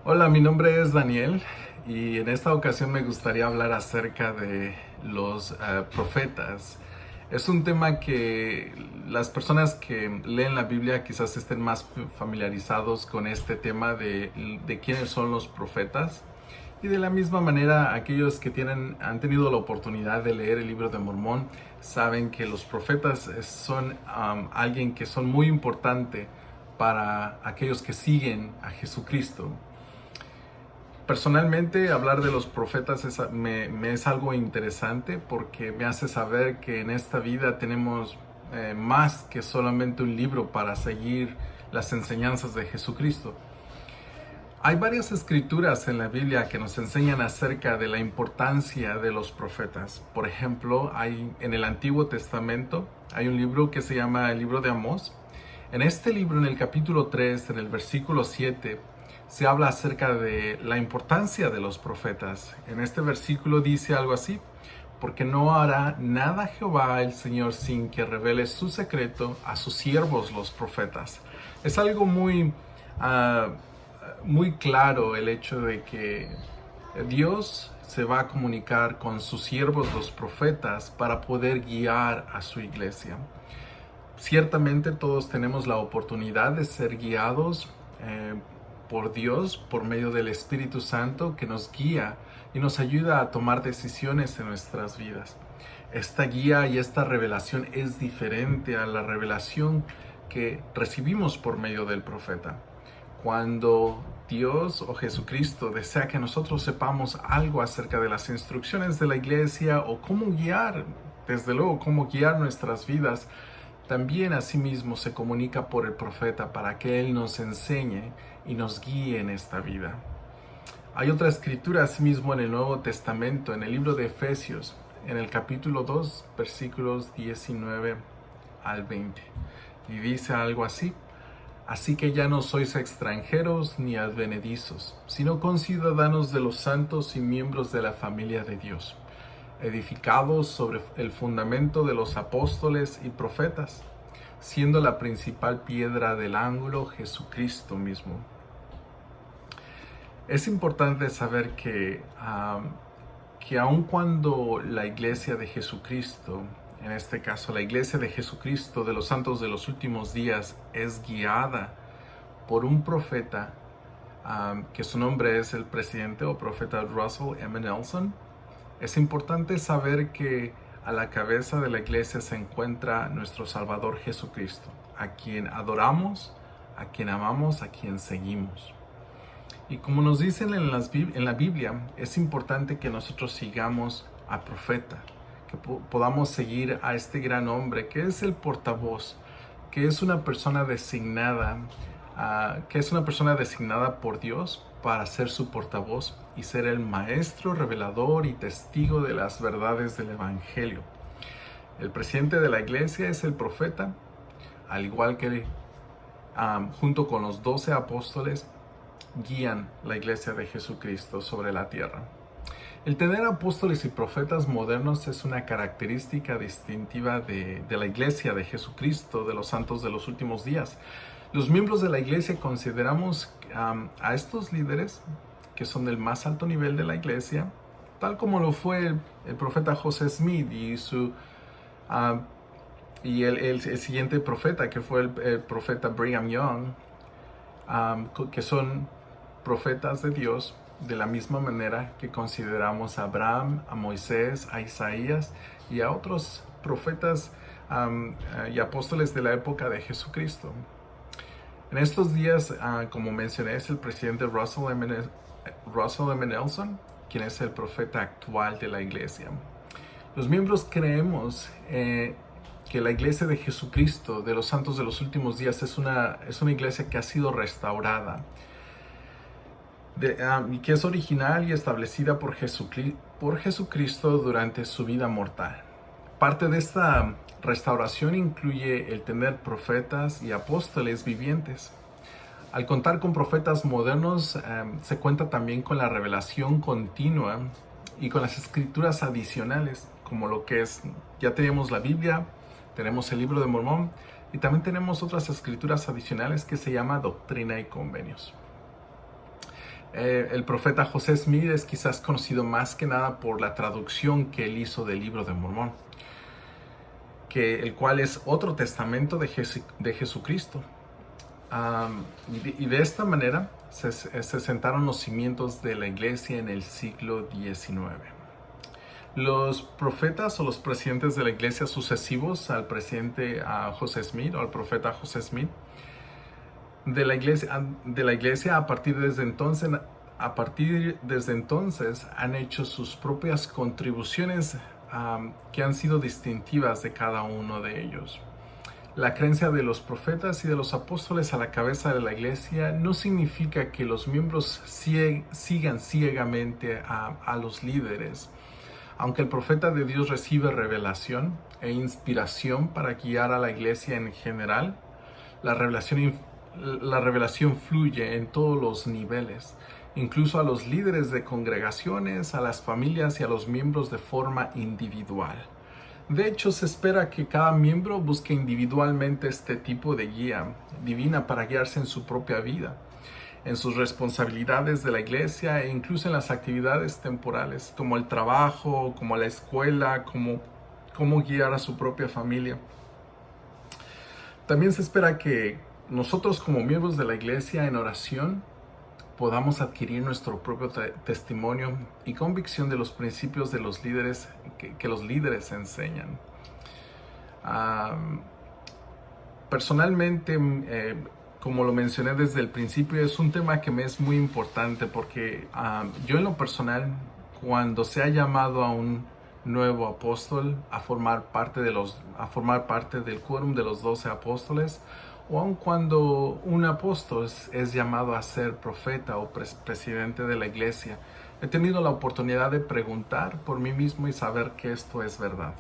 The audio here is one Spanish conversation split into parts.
Hola, mi nombre es Daniel y en esta ocasión me gustaría hablar acerca de los profetas. Es un tema que las personas que leen la Biblia quizás estén más familiarizados con este tema de quiénes son los profetas. Y de la misma manera, aquellos que han tenido la oportunidad de leer el libro de Mormón saben que los profetas son alguien que son muy importante para aquellos que siguen a Jesucristo. Personalmente, hablar de los profetas me es algo interesante porque me hace saber que en esta vida tenemos más que solamente un libro para seguir las enseñanzas de Jesucristo. Hay varias escrituras en la Biblia que nos enseñan acerca de la importancia de los profetas. Por ejemplo, en el Antiguo Testamento hay un libro que se llama el libro de Amós. En este libro, en el capítulo 3, en el versículo 7, se habla acerca de la importancia de los profetas. En este versículo dice algo así: porque no hará nada Jehová el Señor sin que revele su secreto a sus siervos los profetas. Es algo muy claro el hecho de que Dios se va a comunicar con sus siervos los profetas para poder guiar a su iglesia. Ciertamente todos tenemos la oportunidad de ser guiados por Dios, por medio del Espíritu Santo que nos guía y nos ayuda a tomar decisiones en nuestras vidas. Esta guía y esta revelación es diferente a la revelación que recibimos por medio del profeta. Cuando Dios o Jesucristo desea que nosotros sepamos algo acerca de las instrucciones de la iglesia o cómo guiar, desde luego, cómo guiar nuestras vidas, también asimismo se comunica por el profeta para que Él nos enseñe y nos guíe en esta vida. Hay otra escritura asimismo en el Nuevo Testamento, en el libro de Efesios, en el capítulo 2, versículos 19 al 20. Y dice algo así: así que ya no sois extranjeros ni advenedizos, sino conciudadanos de los santos y miembros de la familia de Dios, edificados sobre el fundamento de los apóstoles y profetas, siendo la principal piedra del ángulo Jesucristo mismo. Es importante saber que aun cuando la iglesia de Jesucristo, en este caso la iglesia de Jesucristo de los santos de los últimos días, es guiada por un profeta, que su nombre es el presidente o profeta Russell M. Nelson, es importante saber que a la cabeza de la iglesia se encuentra nuestro Salvador Jesucristo, a quien adoramos, a quien amamos, a quien seguimos. Y como nos dicen en la Biblia, es importante que nosotros sigamos al profeta, que podamos seguir a este gran hombre que es el portavoz, que es una persona designada, por Dios para ser su portavoz y ser el maestro, revelador y testigo de las verdades del Evangelio. El presidente de la iglesia es el profeta, al igual que junto con los 12 apóstoles, guían la iglesia de Jesucristo sobre la tierra. El tener apóstoles y profetas modernos es una característica distintiva de la iglesia de Jesucristo, de los santos de los últimos días. Los miembros de la iglesia consideramos a estos líderes, que son del más alto nivel de la iglesia, tal como lo fue el profeta José Smith y el siguiente profeta, que fue el profeta Brigham Young, que son profetas de Dios de la misma manera que consideramos a Abraham, a Moisés, a Isaías y a otros profetas y apóstoles de la época de Jesucristo. En estos días, como mencioné, es el presidente Russell M. Nelson, quien es el profeta actual de la iglesia. Los miembros creemos que la iglesia de Jesucristo, de los santos de los últimos días, es una iglesia que ha sido restaurada, y que es original y establecida por Jesucristo durante su vida mortal. Parte de esta restauración incluye el tener profetas y apóstoles vivientes. Al contar con profetas modernos, se cuenta también con la revelación continua y con las escrituras adicionales, como lo que es, ya tenemos la Biblia, tenemos el libro de Mormón y también tenemos otras escrituras adicionales que se llama Doctrina y Convenios. El profeta José Smith es quizás conocido más que nada por la traducción que él hizo del Libro de Mormón, el cual es otro testamento de Jesucristo. Y de esta manera se sentaron los cimientos de la iglesia en el siglo XIX. Los profetas o los presidentes de la iglesia sucesivos al presidente José Smith o al profeta José Smith de la iglesia a partir desde entonces han hecho sus propias contribuciones que han sido distintivas de cada uno de ellos. La creencia de los profetas y de los apóstoles a la cabeza de la iglesia no significa que los miembros sigan ciegamente a los líderes. Aunque el profeta de Dios recibe revelación e inspiración para guiar a la iglesia en general, la revelación fluye en todos los niveles, incluso a los líderes de congregaciones, a las familias y a los miembros de forma individual. De hecho, se espera que cada miembro busque individualmente este tipo de guía divina para guiarse en su propia vida, en sus responsabilidades de la iglesia e incluso en las actividades temporales, como el trabajo, como la escuela, cómo guiar a su propia familia. También se espera que nosotros como miembros de la iglesia en oración podamos adquirir nuestro propio testimonio y convicción de los principios de los líderes que los líderes enseñan. Personalmente, como lo mencioné desde el principio, es un tema que me es muy importante porque yo en lo personal, cuando se ha llamado a un nuevo apóstol a formar parte del quórum de los 12 apóstoles, o aun cuando un apóstol es llamado a ser profeta o presidente de la iglesia, he tenido la oportunidad de preguntar por mí mismo y saber que esto es verdad.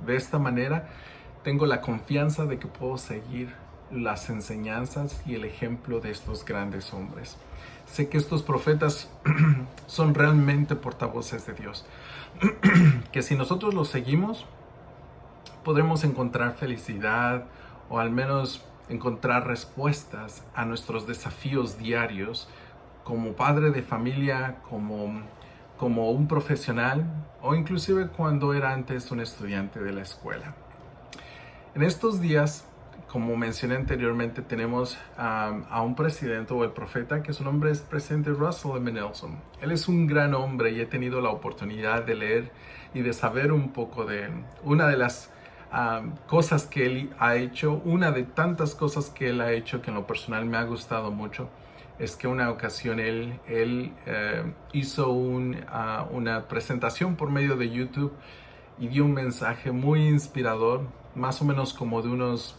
De esta manera, tengo la confianza de que puedo seguir las enseñanzas y el ejemplo de estos grandes hombres. Sé que estos profetas son realmente portavoces de Dios, que si nosotros los seguimos, podremos encontrar felicidad o al menos encontrar respuestas a nuestros desafíos diarios como padre de familia, como un profesional o inclusive cuando era antes un estudiante de la escuela. En estos días, como mencioné anteriormente, tenemos a un presidente o el profeta que su nombre es presidente Russell M. Nelson. Él es un gran hombre y he tenido la oportunidad de leer y de saber un poco de él. Una de las cosas que él ha hecho, una de tantas cosas que él ha hecho que en lo personal me ha gustado mucho, es que una ocasión él hizo una presentación por medio de YouTube y dio un mensaje muy inspirador, más o menos como de unos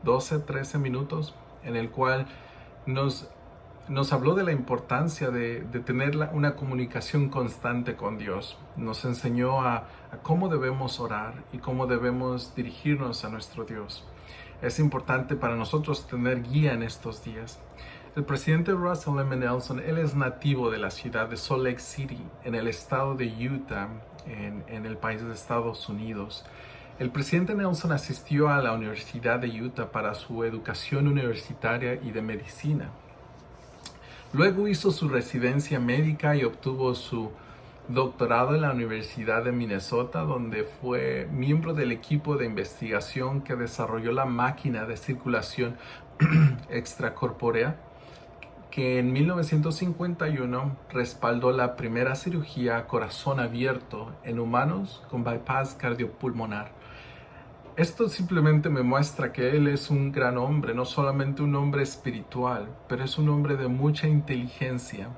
12, 13 minutos, en el cual nos habló de la importancia de tener una comunicación constante con Dios. Nos enseñó a cómo debemos orar y cómo debemos dirigirnos a nuestro Dios. Es importante para nosotros tener guía en estos días. El presidente Russell M. Nelson, él es nativo de la ciudad de Salt Lake City, en el estado de Utah, en el país de Estados Unidos. El presidente Nelson asistió a la Universidad de Utah para su educación universitaria y de medicina. Luego hizo su residencia médica y obtuvo su doctorado en la Universidad de Minnesota, donde fue miembro del equipo de investigación que desarrolló la máquina de circulación extracorpórea, que en 1951 respaldó la primera cirugía a corazón abierto en humanos con bypass cardiopulmonar. Esto simplemente me muestra que él es un gran hombre, no solamente un hombre espiritual, pero es un hombre de mucha inteligencia,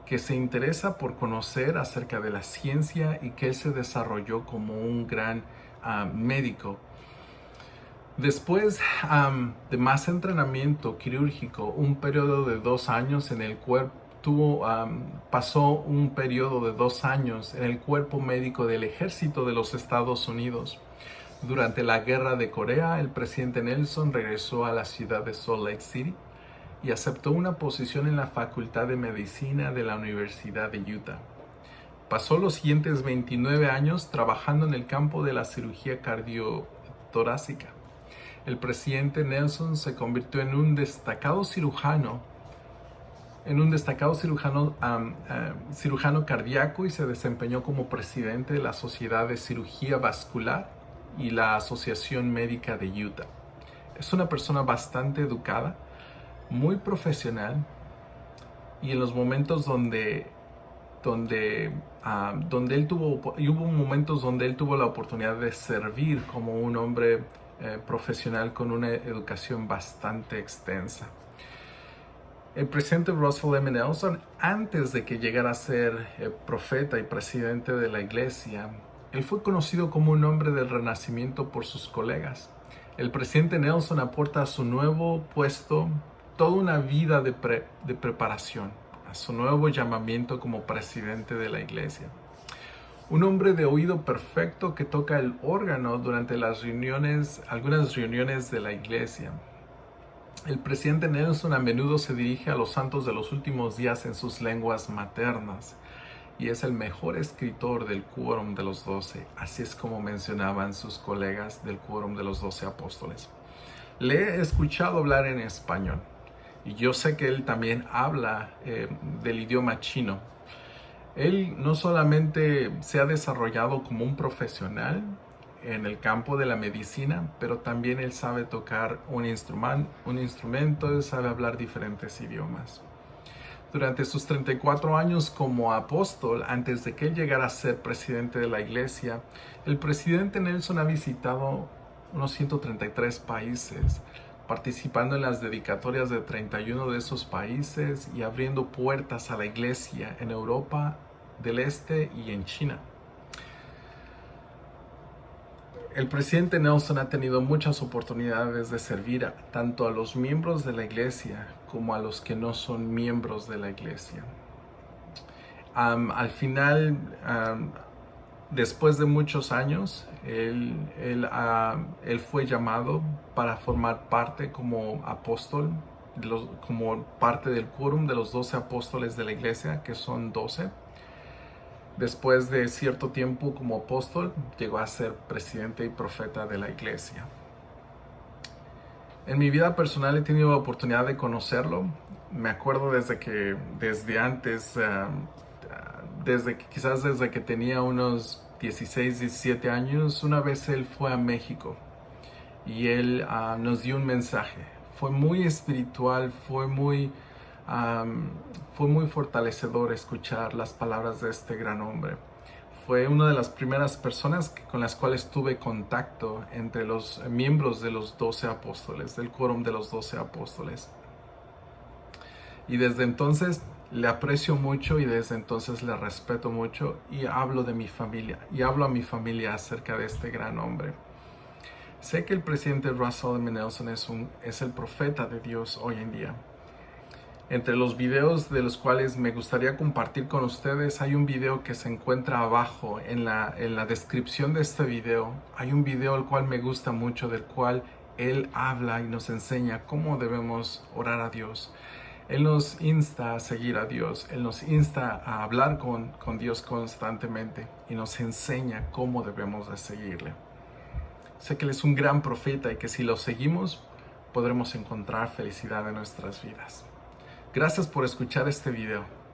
que se interesa por conocer acerca de la ciencia y que él se desarrolló como un gran médico. Después de más entrenamiento quirúrgico, un periodo de 2 años en el cuerpo, pasó un periodo de 2 años en el cuerpo médico del ejército de los Estados Unidos. Durante la guerra de Corea, el presidente Nelson regresó a la ciudad de Salt Lake City y aceptó una posición en la Facultad de Medicina de la Universidad de Utah. Pasó los siguientes 29 años trabajando en el campo de la cirugía cardiotorácica. El presidente Nelson se convirtió en un destacado cirujano en un destacado cirujano cardíaco y se desempeñó como presidente de la Sociedad de Cirugía Vascular y la Asociación Médica de Utah. Es una persona bastante educada, muy profesional, y en los momentos donde hubo momentos donde él tuvo la oportunidad de servir como un hombre profesional con una educación bastante extensa. El presidente Russell M. Nelson, antes de que llegara a ser profeta y presidente de la iglesia, él fue conocido como un hombre del renacimiento por sus colegas. El presidente Nelson aporta a su nuevo puesto toda una vida de preparación, a su nuevo llamamiento como presidente de la iglesia. Un hombre de oído perfecto que toca el órgano durante algunas reuniones de la iglesia. El presidente Nelson a menudo se dirige a los santos de los últimos días en sus lenguas maternas y es el mejor escritor del Quórum de los 12, así es como mencionaban sus colegas del Quórum de los 12 apóstoles. Le he escuchado hablar en español y yo sé que él también habla del idioma chino. Él no solamente se ha desarrollado como un profesional en el campo de la medicina, pero también él sabe tocar un instrumento, él sabe hablar diferentes idiomas. Durante sus 34 años como apóstol, antes de que él llegara a ser presidente de la iglesia, el presidente Nelson ha visitado unos 133 países, participando en las dedicatorias de 31 de esos países y abriendo puertas a la iglesia en Europa del Este y en China. El presidente Nelson ha tenido muchas oportunidades de servir tanto a los miembros de la iglesia como a los que no son miembros de la iglesia. Al final, después de muchos años, él fue llamado para formar parte como apóstol, como parte del quórum de los 12 apóstoles de la iglesia, que son 12. Después de cierto tiempo como apóstol, llegó a ser presidente y profeta de la iglesia. En mi vida personal he tenido la oportunidad de conocerlo. Me acuerdo desde que tenía unos 16, 17 años, una vez él fue a México y él nos dio un mensaje. Fue muy espiritual, fue muy fortalecedor escuchar las palabras de este gran hombre. Fue una de las primeras personas con las cuales tuve contacto entre los miembros de los 12 apóstoles, del quórum de los 12 apóstoles. Y desde entonces le aprecio mucho y desde entonces le respeto mucho y hablo de mi familia y hablo a mi familia acerca de este gran hombre. Sé que el presidente Russell M. Nelson es el profeta de Dios hoy en día. Entre los videos de los cuales me gustaría compartir con ustedes, hay un video que se encuentra abajo en la descripción de este video. Hay un video el cual me gusta mucho, del cual él habla y nos enseña cómo debemos orar a Dios. Él nos insta a seguir a Dios, Él nos insta a hablar con Dios constantemente y nos enseña cómo debemos de seguirle. Sé que Él es un gran profeta y que si lo seguimos podremos encontrar felicidad en nuestras vidas. Gracias por escuchar este video.